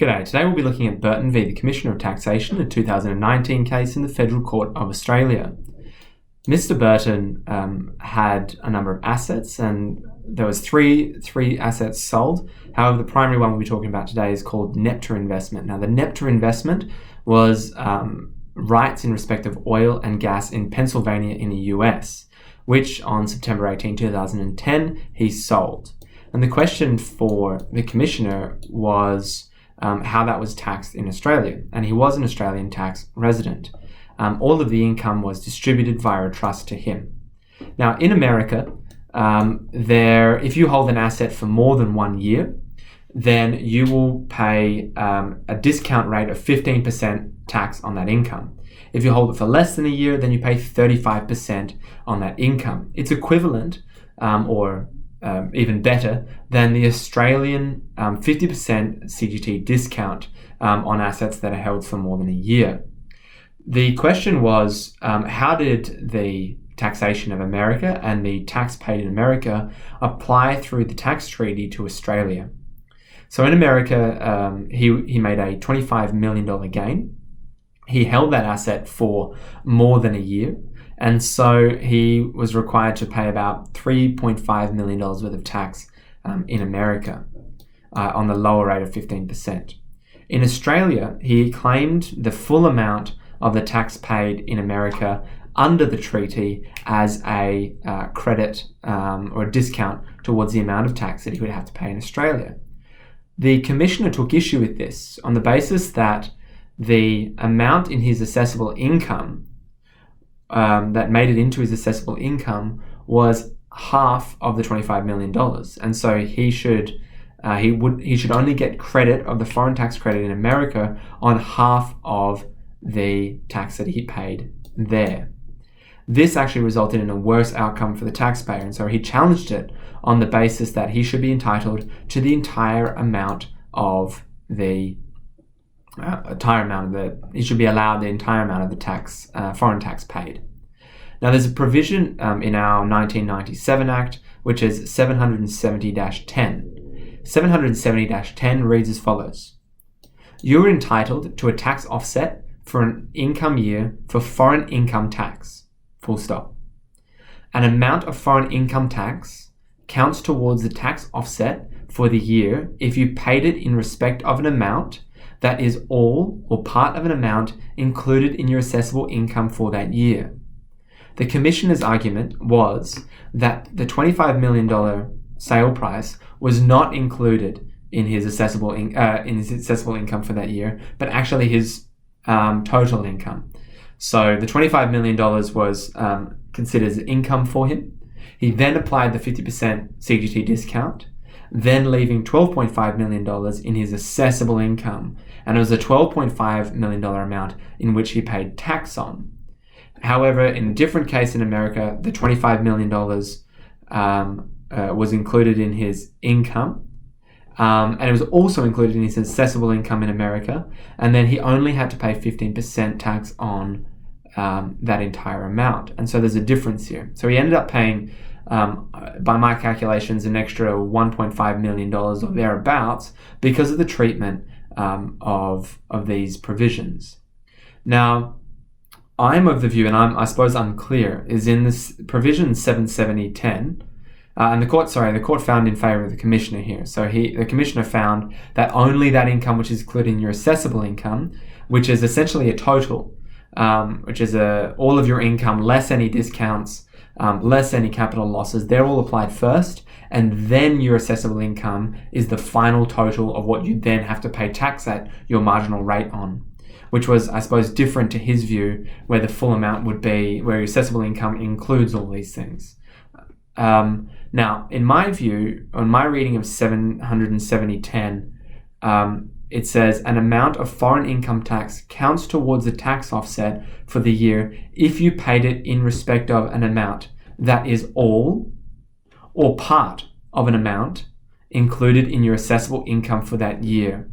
G'day, today we'll be looking at Burton v. the Commissioner of Taxation, a 2019 case in the Federal Court of Australia. Mr. Burton had a number of assets, and there was three assets sold. However, the primary one we'll be talking about today is called Nepta Investment. Now, the Nepta Investment was rights in respect of oil and gas in Pennsylvania in the US, which on September 18, 2010, he sold. And the question for the Commissioner was how that was taxed in Australia, and he was an Australian tax resident. All of the income was distributed via a trust to him. Now, in America, if you hold an asset for more than 1 year, then you will pay a discount rate of 15% tax on that income. If you hold it for less than a year, then you pay 35% on that income. It's equivalent, or even better, than the Australian 50% CGT discount on assets that are held for more than a year. The question was, how did the taxation of America and the tax paid in America apply through the tax treaty to Australia? So in America, he made a $25 million gain. He held that asset for more than a year, and so he was required to pay about $3.5 million worth of tax in America on the lower rate of 15%. In Australia, he claimed the full amount of the tax paid in America under the treaty as a credit or a discount towards the amount of tax that he would have to pay in Australia. The Commissioner took issue with this on the basis that the amount in his assessable income that made it into his assessable income was half of the $25 million, and so he should only get credit of the foreign tax credit in America on half of the tax that he paid there. This actually resulted in a worse outcome for the taxpayer, and so he challenged it on the basis that he should be entitled to the entire amount of the he should be allowed the entire amount of the tax, foreign tax paid. Now, there's a provision in our 1997 Act, which is 770-10. 770-10 reads as follows: you are entitled to a tax offset for an income year for foreign income tax, full stop. An amount of foreign income tax counts towards the tax offset for the year if you paid it in respect of an amount that is all or part of an amount included in your assessable income for that year. The Commissioner's argument was that the $25 million sale price was not included in his assessable income for that year, but actually his total income. So the $25 million was considered as income for him. He then applied the 50% CGT discount, then leaving $12.5 million in his assessable income, and it was a $12.5 million amount in which he paid tax on. However, in a different case in America, the $25 million was included in his income, and it was also included in his assessable income in America, and then he only had to pay 15% tax on that entire amount. And so there's a difference here. So he ended up paying, by my calculations, an extra $1.5 million or thereabouts because of the treatment of these provisions. Now, I'm of the view, and I suppose unclear, is in this provision 770-10, and the court found in favour of the Commissioner here. So the Commissioner found that only that income which is included in your assessable income, which is essentially a total, which is all of your income less any discounts, less any capital losses, they're all applied first, and then your assessable income is the final total of what you then have to pay tax at your marginal rate on, which was, I suppose, different to his view, where the full amount would be, where your assessable income includes all these things. Now, in my view, on my reading of 770-10, it says an amount of foreign income tax counts towards the tax offset for the year if you paid it in respect of an amount that is all or part of an amount included in your assessable income for that year.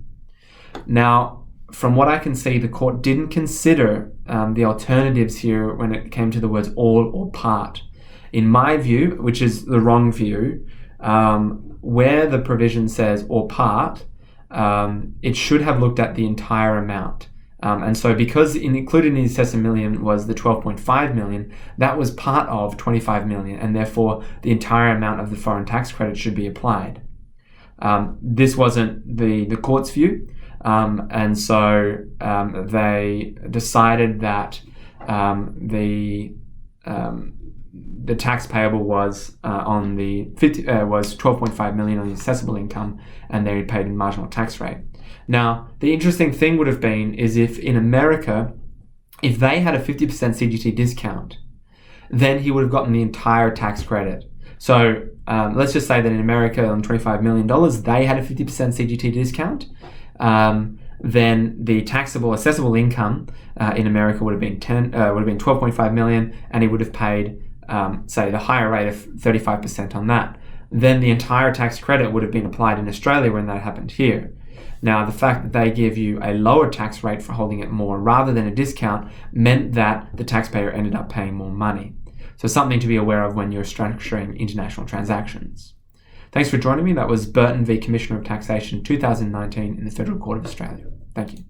Now, from what I can see, the court didn't consider the alternatives here when it came to the words all or part. In my view, which is the wrong view, where the provision says or part, it should have looked at the entire amount. And so because included in the assessment million was the 12.5 million, that was part of 25 million, and therefore the entire amount of the foreign tax credit should be applied. This wasn't the court's view, and so they decided that the tax payable was on the was 12.5 million on the assessable income, and they paid a marginal tax rate. Now, the interesting thing would have been is if in America, if they had a 50% CGT discount, then he would have gotten the entire tax credit. So let's just say that in America on $25 million, they had a 50% CGT discount. Then the taxable assessable income in America would have been 12.5 million, and he would have paid say the higher rate of 35% on that. Then the entire tax credit would have been applied in Australia when that happened here. Now, the fact that they give you a lower tax rate for holding it more rather than a discount meant that the taxpayer ended up paying more money. So something to be aware of when you're structuring international transactions. Thanks for joining me. That was Burton v. Commissioner of Taxation 2019 in the Federal Court of Australia. Thank you.